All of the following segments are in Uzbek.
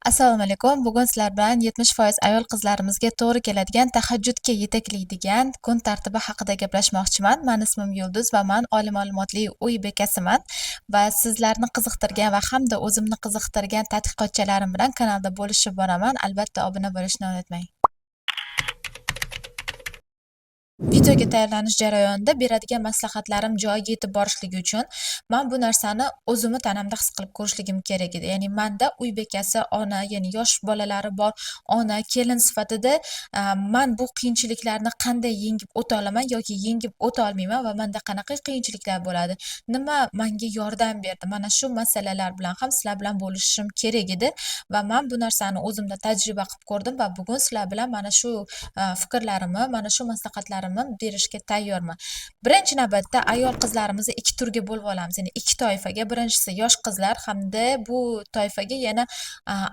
Assalomu alaykum. Bugun sizlar bilan 70% ayol qizlarimizga to'g'ri keladigan tahajjudga yetaklaydigan kun tartibi haqida gaplashmoqchiman. Mani ismim Yulduz va men oliy ma'lumotli uy bekasiman va sizlarni qiziqtirgan va hamda o'zimni qiziqtirgan tadqiqotchilarim bilan kanalda bo'lishib boraman. Albatta obuna bo'lishni unutmang. Videoga tayyorlanish jarayonida beradigan maslahatlarim joyiga yetib borishligi uchun men bu narsani o'zimni tanamda his qilib ko'rishligim kerak edi. Ya'ni menda uy bekasi, ona, ya'ni yosh bolalari bor ona, kelin sifatida men bu qiyinchiliklarni qanday yengib o'ta olaman yoki yengib o'ta olmayman va menda qanaqa qiyinchiliklar bo'ladi? Nima menga yordam berdi? Mana shu masalalar bilan ham sizlar bilan bo'lishishim kerak edi va men bu narsani o'zimda tajriba qilib ko'rdim va bugun sizlar bilan mana shu fikrlarimni, mana shu maslahatlarimni berishga tayyorman. Birinchi navbatda ayol qizlarimizni ikki turga bo'lib olamiz. Ya'ni ikki toifaga. Birinchisi yosh qizlar hamda bu toifaga yana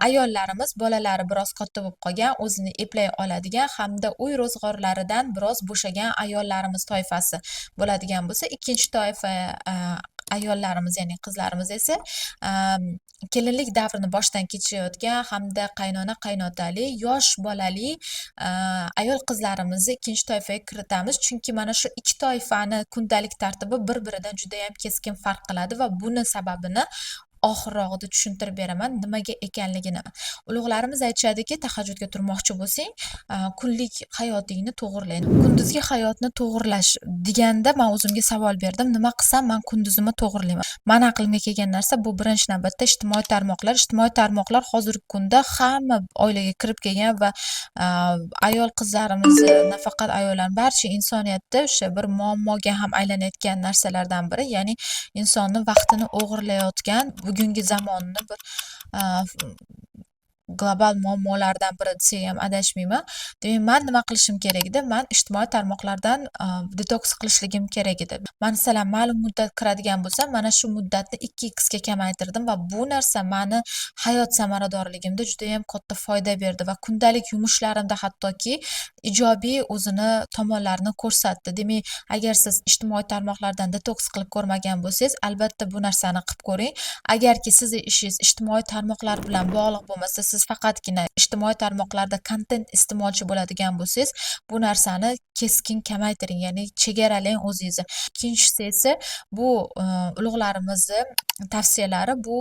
ayollarimiz, bolalari biroz katta bo'lib qolgan, o'zini eplay oladigan hamda uy ro'zg'orlaridan biroz bo'shagan ayollarimiz toifasi bo'ladigan bo'lsa, ikkinchi toifa ayollarimiz, ya'ni qizlarimiz esa kelinlik davrini boshdan kechirayotgan hamda qaynona qaynotali yosh bolali ayol qizlarimizni ikkinchi toifaga kiritamiz, chunki mana shu ikki toifani kundalik tartibi bir-biridan juda ham keskin farq qiladi va buni sababini oxirrog'ida tushuntirib beraman nimaga ekanligini. Ulug'larimiz aytishadiki, tahajjudga turmoqchi bo'lsang, kunlik hayotingni to'g'irla. Kunduzgi hayotni to'g'irlash deganda men o'zimga savol berdim, nima qilsam men kunduzimni to'g'irlayman? Meni aqlimga kelgan narsa bu birinchi navbatda ijtimoiy tarmoqlar. Ijtimoiy tarmoqlar hozirgi kunda hamma oilaga kirib kelgan va ayol qizlarimizni, nafaqat ayollar, barcha insoniyatda o'sha bir muammoga ham aylanayotgan narsalardan biri, ya'ni insonni vaqtini o'g'irlayotgan bugungi zamonni bir global muammolardan biri desak ham adashmayman. Demak, men nima qilishim kerak edi? Men ijtimoiy tarmoqlardan detoks qilishligim kerak edi. Masalan, ma'lum muddat kiradigan bo'lsam, mana shu muddatni 2x ga kamaytirdim va bu narsa meni hayot samaradorligimda juda ham katta foyda berdi va kundalik yumushlarimda hattoki ijobiy o'zini tomonlarini ko'rsatdi. Demak, agar siz ijtimoiy tarmoqlardan detoks qilib ko'rmagan bo'lsangiz, albatta bu narsani qilib ko'ring. Agarki sizni ishingiz ijtimoiy tarmoqlar bilan bog'liq bo'lmasa, siz faqatgina ijtimoiy tarmoqlarda kontent iste'molchi bo'ladigan bo'lsangiz, bu narsani keskin kamaytiring, ya'ni chegaralang o'zingizni. Ikkinchisi esa bu ulug'larimizni tavsiyalari, bu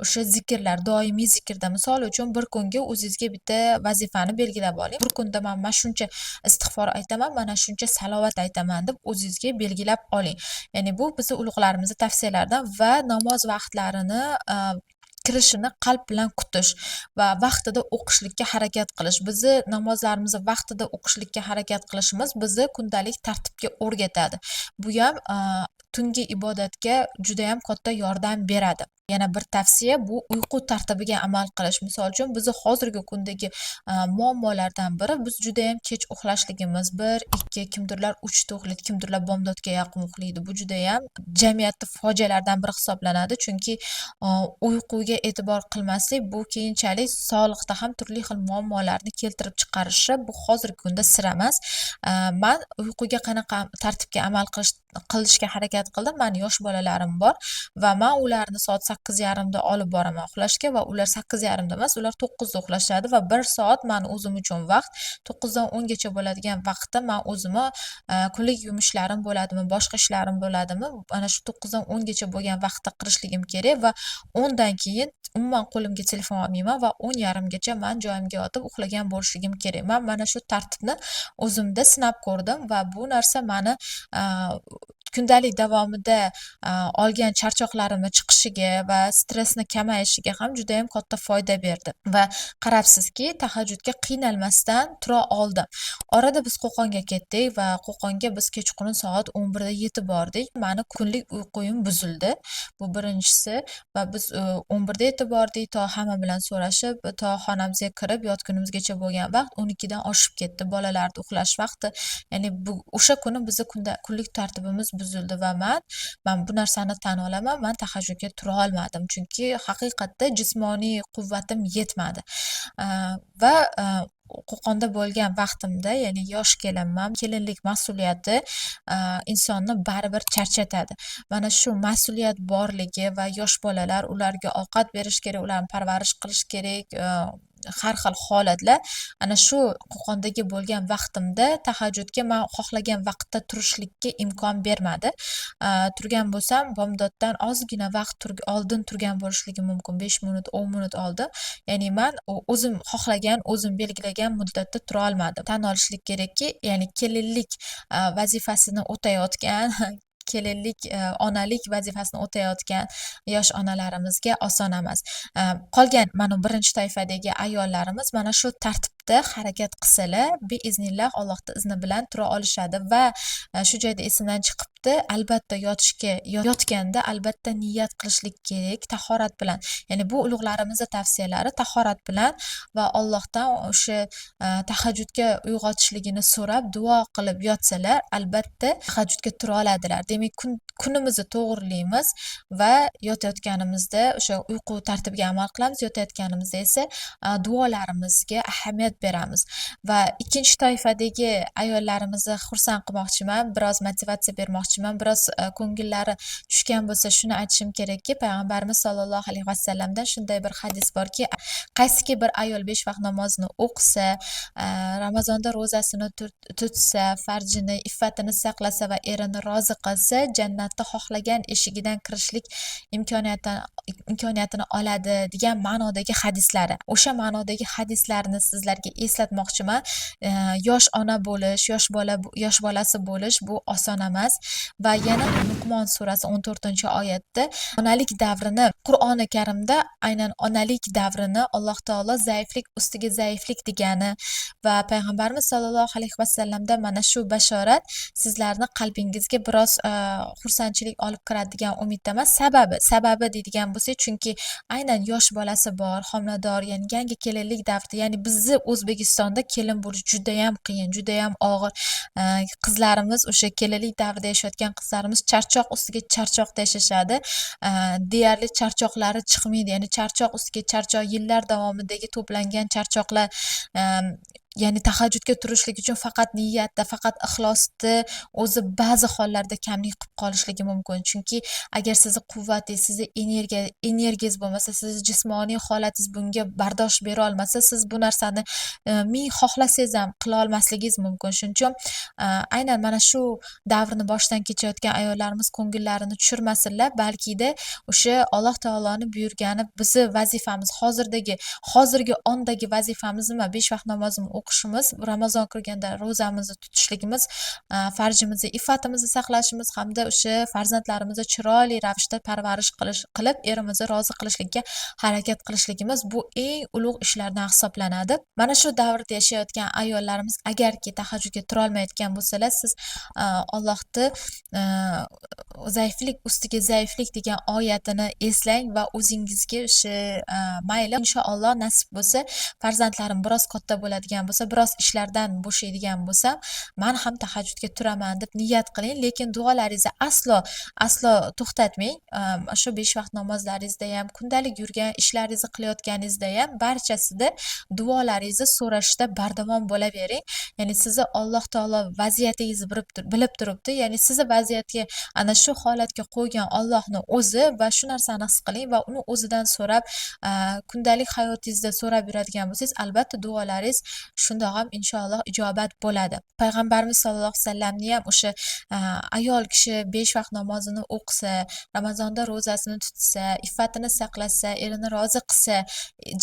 o'sha zikrlar, doimiy zikrda. Misol uchun bir kunga o'zingizga bitta vazifani belgilab oling. Bir kunda men mana shuncha istig'for aytaman, mana shuncha salovat aytaman deb o'zingizga belgilab oling. Ya'ni bu bizni ulug'larimizning tavsiyalaridan va namoz vaqtlarini kirishini qalb bilan kutish va vaqtida o'qishlikka harakat qilish. Bizni namozlarimizni vaqtida o'qishlikka harakat qilishimiz bizni kundalik tartibga o'rgatadi. Bu ham tungi ibodatga juda ham katta yordam beradi. Yana bir tavsiya bu uyqu tartibiga amal qilish. Misol uchun bizni hozirgi kundagi muammolardan biri biz juda ham kech uxlashligimiz. 1, 2, kimdirlar 3 da uxlaydi, kimdirlar bomdodga yaqin uxlaydi. Bu juda ham jamiyatda fojialardan biri hisoblanadi, chunki uyquga e'tibor qilmaslik bu keyinchalik sog'liqda ham turli xil muammolarni keltirib chiqarishi bu hozirgi kunda sir emas. Men uyquga qanaqa tartibga amal qilishga harakat qildim. Meni yosh bolalarim bor va men ularni soat 8:30 da olib boraman uxlashga va ular 8:30 da emas, ular 9 da uxlashadi va 1 soat men o'zim uchun vaqt, 9 dan 10 gacha bo'ladigan vaqtda men o'zimni kunlik yumushlarim bo'ladimi, boshqa ishlarim bo'ladimi, mana shu 9 dan 10 gacha bo'lgan vaqtda qilishligim kerak va 10 dan keyin umuman qo'limga telefon olmayman va 10:30 gacha men joyimga yotib uxlagan bo'lishligim kerak. Men mana shu tartibni o'zimda sinab ko'rdim va bu narsa meni kundalik davomida olgan charchoqlarimni chiqishiga va stressni kamayishiga ham juda ham katta foyda berdi. Va qarabsizki, tahajjudga qiynalmasdan tura oldim. Orada biz Qo'qonga ketdik va Qo'qonga biz kechqurun soat 11 da yetib bordik. Meni kunlik uyqum buzildi. Bu birinchisi va biz 11 da yetib bordik, to hamma bilan so'rashib, to xonamizga kirib yotgunimizgacha bo'lgan vaqt 12 dan oshib ketdi. Bolalarning uxlash vaqti, ya'ni o'sha kuni bizni kunlik tartibimiz buzildi va men bu narsani tan olaman. Men tahajjudga tura olmadim, chunki haqiqatda jismoniy quvvatim yetmadi. Va Qo'qonda bo'lgan vaqtimda, ya'ni yosh kelinman, kelinlik mas'uliyati insonni baribir charchatadi. Mana shu mas'uliyat borligi va yosh bolalar, ularga ovqat berish kerak, ularni parvarish qilish kerak, har xil holatlar. Ana shu Qo'qondagi bo'lgan vaqtimda tahajjudga man xohlagan vaqtda turishlikka imkon bermadi. Turgan bo'lsam, bomdoddan ozgina vaqt oldin turgan bo'lishligi mumkin, 5 minut, 10 minut oldin. Ya'ni man o'zim xohlagan, o'zim belgilagan muddatda tura olmadim. Tan olishlik kerakki, ya'ni kelinlik vazifasini o'tayotgan kelinlik, onalik vazifasini o'tayotgan yosh onalarimizga oson emas. Qolgan mana birinchi toifadagi ayollarimiz mana shu tartibda harakat qilsalar, beiznillah Allohning izni bilan tura olishadi va shu joyda esimdan chiqibdi, albatta yotganda albatta niyat qilishlik kerak tahorat bilan. Ya'ni bu ulug'larimizning tavsiyalari tahorat bilan va Allohdan o'sha tahajjudga uyg'otishligini so'rab duo qilib yotsalar, albatta tahajjudga tura oladilar. Demak, kunimizni to'g'rilaymiz va yotayotganimizda o'sha uyqu tartibiga amal qilamiz, yotayotganimizda esa duolarimizga ahamiyat beramiz. Va ikkinchi toifadagi ayollarimizni xursand qilmoqchiman, biroz motivatsiya bermoqchiman, biroz ko'ngillari tushgan bo'lsa shuni aytishim kerakki, payg'ambarimiz sollallohu alayhi vasallamdan shunday bir hadis borki, qaysiki bir ayol 5 vaqt namozini o'qisa, Ramazonda ro'zasini tutsa, farjini, iffatini saqlasa va erini rozi qilsa, jannatda xohlagan eshigidan kirishlik imkoniyatini oladi degan ma'nodagi hadislari. O'sha ma'nodagi hadislarni sizlarga eslatmoqchiman. Yosh ona bo'lish, yosh bolasi bo'lish bu oson emas va yana Luqmon surasi 14-oyatda onalik davrini, Qur'oni Karimda aynan onalik davrini Alloh taolo zaiflik ustiga zaiflik degani va payg'ambarimiz sollallohu alayhi vasallamdan mana shu bashorat sizlarni qalbingizga biroz xursandchilik olib kiradigan umiddaman. Sababi deydigan bo'lsak, chunki aynan yosh bolasi bor, homilador, ya'ni yangi kelinlik davrida, ya'ni bizni O'zbekistonda kelin bo'lish juda ham qiyin, juda ham og'ir. Qizlarimiz, o'sha kelinlik davrida yashayotgan qizlarimiz charchoq ustiga charchoqda yashashadi. Deyarli charchoqlari chiqmaydi, ya'ni charchoq ustiga charchoq, yillar davomidagi to'plangan charchoqlar, ya'ni tahajjudga turishlik uchun faqat niyatda, faqat ixlosda o'zi ba'zi hollarda kamlik qilib qolishligi mumkin. Chunki agar sizni quvvatingiz, sizni energiyangiz bo'lmasa, sizni jismoniy holatingiz bunga bardosh bera olmasa, siz bu narsani ming xohlasangiz ham qila olmasligingiz mumkin. Shuning uchun aynan mana shu davrni boshdan kechayotgan ayollarimiz ko'ngillarini tushirmasinlar, balkida o'sha Alloh taoloning buyurgani bizni vazifamiz, hozirgi ondagi vazifamiz nima? 5 vaqt namozini o'qishimiz, Ramazon kirganda ro'zamizni tutishligimiz, farjimizni, iffatimizni saqlashimiz hamda o'sha farzandlarimizni chiroyli ravishda parvarish qilib, erimizni rozi qilishlikka harakat qilishligimiz bu eng ulug' ishlardan hisoblanadi. Mana shu davrda yashayotgan ayollarimiz agarki tahajjudga tura olmayotgan bo'lsalar, siz Allohni zaiflik ustiga zaiflik degan oyatini eslang va o'zingizga o'sha mayli inshaalloh nasib bo'lsa, farzandlarim biroz katta bo'ladigan bo'lsa, biroz ishlardan bo'shaydigan bo'lsam, men ham tahajjudga turaman deb niyat qiling, lekin duolaringizni aslo to'xtatmang. Shu 5 vaqt namozlaringizda ham, kundalik yurgan ishlaringizni qilayotganingizda ham barchasida duolaringizni so'rashda bardavom bo'lavering. Ya'ni sizni Alloh taolo vaziyatingizni bilib turibdi. Ya'ni sizni vaziyatga, ana shu holatga qo'ygan Allohning o'zi va shu narsani his qiling va uni o'zidan so'rab, kundalik hayotingizda so'rab yuradigan bo'lsangiz, albatta duolaringiz shundoq ham inshaalloh ijobat bo'ladi. Payg'ambarimiz sollallohu alayhi vasallamni ham o'sha ayol kishi 5 vaqt namozini o'qisa, Ramazonda ro'zasini tutsa, iffatini saqlasa, erini rozi qilsa,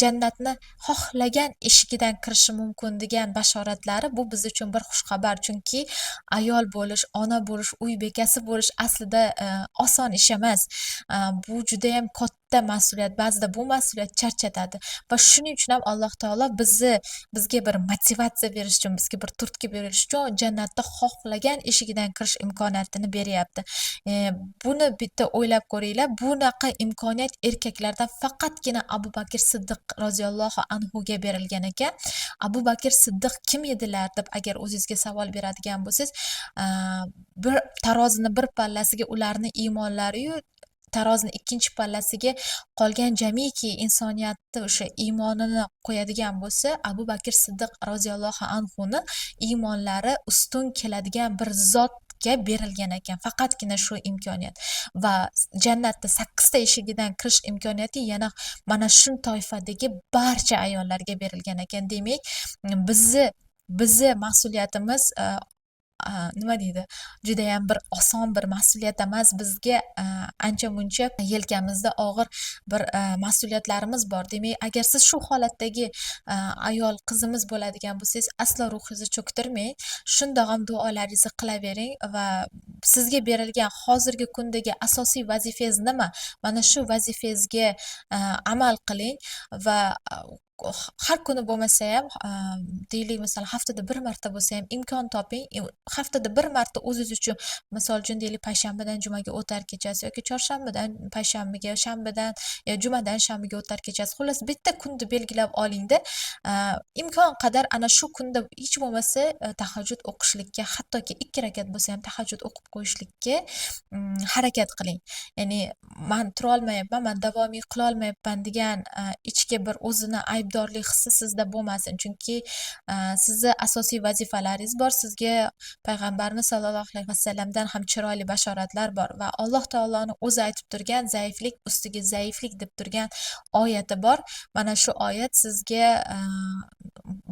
jannatni xohlagan eshigidan kirishi mumkin degan bashoratlari bu biz uchun bir xushxabar. Chunki ayol bo'lish, ona bo'lish, uy bekasi bo'lish aslida oson ish emas. Bu juda ham katta mas'uliyat. Ba'zida bu mas'uliyat charchatadi va shuning uchun ham Alloh taolo bizga bir motivatsiya berish uchun, bizga bir turtki berish uchun jannatda xohlagan eshigidan kirish imkoniyatini beryapti. Buni bitta o'ylab ko'ringlar. Bunaqa imkoniyat erkaklardan faqatgina Abu Bakr Siddiq roziyallohu anhuga berilgan ekan. Abu Bakr Siddiq kim edilar deb agar o'zingizga savol beradigan bo'lsangiz, bir tarozini bir pallasiga ularning iymonlari-yu tarozining ikkinchi pallasiga qolgan jamiki insoniyatni o'sha iymonini qo'yadigan bo'lsa, Abu Bakr Siddiq roziyallohu anhuni iymonlari ustun keladigan bir zotga berilgan ekan. Faqatgina shu imkoniyat va jannatda 8 ta eshigidan kirish imkoniyati yana mana shu toifadagi barcha ayollarga berilgan ekan. Demak, bizni mas'uliyatimiz nima deydi, judayam bir oson bir mas'uliyat emas. Bizga ancha muncha yelkamizda og'ir bir mas'uliyatlarimiz bor. Demak, agar siz shu holatdagi ayol qizimiz bo'ladigan bo'lsangiz, aslo ruhingizni cho'ktirmang. Shundoq ham duolaringizni qilavering va sizga berilgan hozirgi kundagi asosiy vazifangiz nima? Mana shu vazifangizga amal qiling va har kuni bo'lmasa ham, deylik, masalan, haftada bir marta bo'lsa ham imkon toping. Haftada bir marta o'zingiz uchun, misol uchun deylik, payshanbadan jumaga o'tar kechasi yoki chorshanbadan payshanbaga, shanbadan yo jumadan shanbaga o'tar kechasi, xullas bitta kunni belgilab olingda, imkon qadar ana shu kunda hech bo'lmasa tahajjud o'qishlikka, hattoki 2 rakat bo'lsa ham tahajjud o'qib qo'yishlikka harakat qiling. Ya'ni men tura olmayapman, men davomiy qila olmayapman degan ichki bir o'zini aybdorlik hissi sizda bo'lmasin. Chunki sizni asosiy vazifalaringiz bor. Sizga payg'ambarimiz sollallohu alayhi vasallamdan ham chiroyli bashoratlar bor va Alloh taoloning o'zi aytib turgan zaiflik ustiga zaiflik deb turgan oyati bor. Mana shu oyat sizga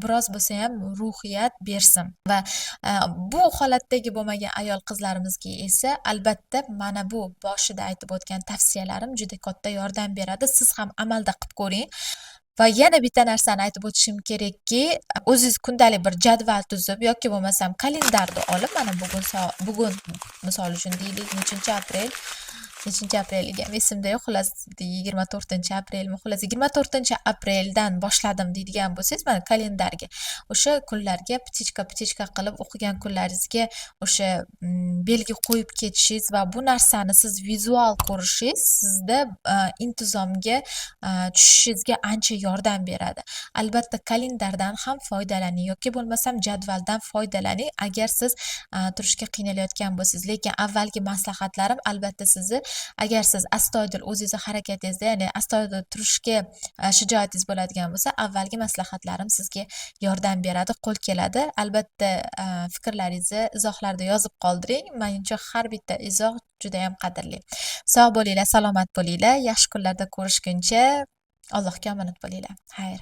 biroz bo'lsa ham ruhiyat bersin va bu holatdagi bo'lmagan ayol qizlarimizga esa albatta mana bu boshida aytib o'tgan tavsiyalarim juda katta yordam beradi. Siz ham amalda qilib ko'ring. Va yana bitta narsani aytib o'tishim kerakki, o'zingiz kundalik bir jadval tuzib yoki bo'lmasam kalendarni olib, mana bugun misol uchun deylik, nechinchi aprel ekan, esimda yo'q, xullas 24-aprelmi, xullas 24-apreldan boshladim deydigan bo'lsangiz, mana kalendarga o'sha kunlarga ptichka qilib o'qigan kunlaringizga o'sha belgi qo'yib ketishingiz va bu narsani siz vizual ko'rishingiz sizda intizomga tushishingizga ancha yordam beradi. Albatta kalendardan ham foydalaning yoki bo'lmasam jadvaldan foydalaning agar siz turishga qiynalayotgan bo'lsangiz. Lekin avvalgi maslahatlarim albatta sizni, agar siz astoydil o'zingizni harakatingizda, ya'ni astoydil turishga shijoatingiz bo'ladigan bo'lsa, avvalgi maslahatlarim sizga yordam beradi, qo'l keladi. Albatta fikrlaringizni izohlarda yozib qoldiring. Menimcha har bitta izoh juda ham qadrli. Sog' bo'linglar, salomat bo'linglar. Yaxshi kunlarda ko'rishguncha Allohga omonat bo'linglar. Xayr.